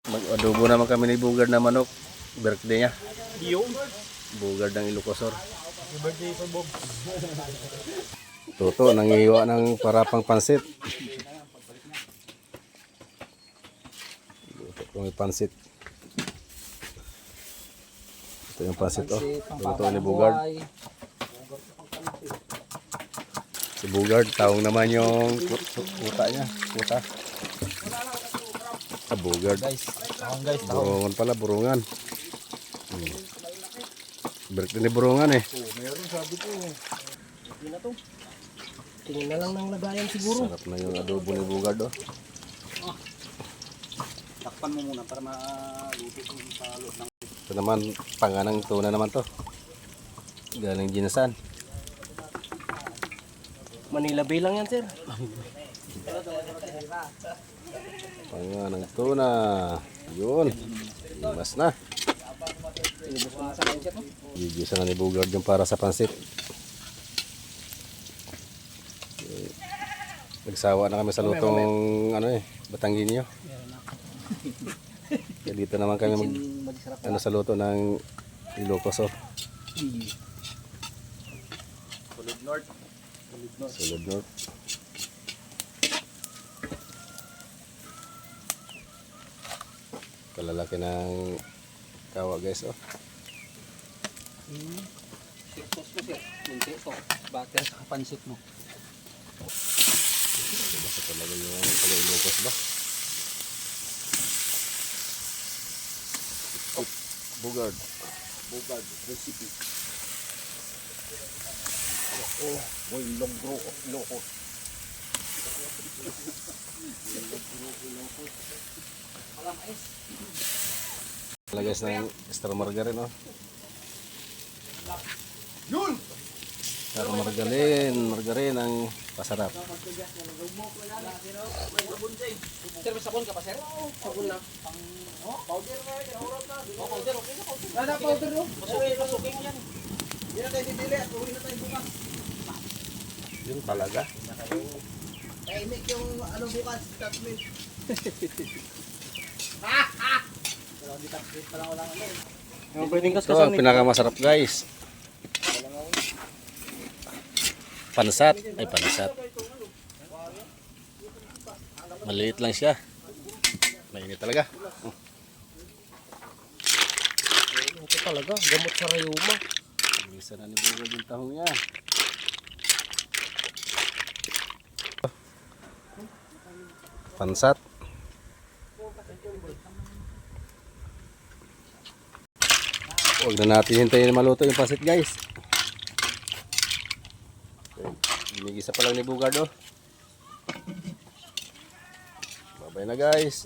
Mag-adobo naman kami ni Bugard na manok. Birthday niya. Yung Bugard ng Ilocosor. happy birthday sa Bob. Toto, nangihiwa ng parapang pansit. Ito may pansit. Ito yung pansit, oh. Ito ni Bugard. Si Bugard, taong naman yung kuta niya. Kuta. Sa Bugard. Guys, Burungan pala, burungan. Birthday ni burungan eh. meron sabi ko. Hindi na to. Tingin na lang ng lagayan siguro. Sarap na yung adobo ni Bugard, oh. Takpan mo muna para maluto yung palo ng Ito naman, panganang tuna naman to. Galing Ginasan. Manila Bay lang yan, sir. Panganang tuna. Yun. Imas na. Gigisan na ni Bugard yung para sa pansit. Nagsawa na kami sa lutong Batangginyo. Kaya dito naman kami sa luto ng Ilocos. Sulod North. Sulod North. Kalalaki ng kawa, guys, oh. Sauce mo, sir. Munti ito. Butter sa pansit mo. Basta talaga yung Ilocos ba? Bugard recipe. Oh, boy, logro. Loko. Lagay ng extra margarine, oh. Yun! Extra margarine ang pasarap. Sir, may sabon ka pa, sir? Sabon lang. Powder na yun. Powder. Okay na, powder. Wala powder, no? Masuking yan. Hindi na tayo didili at uwi na tayo bukas. Yun talaga. Tahimik yung bukas. Tatmik. Ito ang pinakamasarap, guys. Pansat. Ay, pansat. Maliit lang siya. Mainit talaga. Ito talaga, gamot sa rayuma. Isa na ni Bugard yung tahong niya. Pansat. Huwag na natin hintayin na maluto yung pansit, guys. Ginigisa pa lang ni Bugard, oh. Bye-bye na, guys.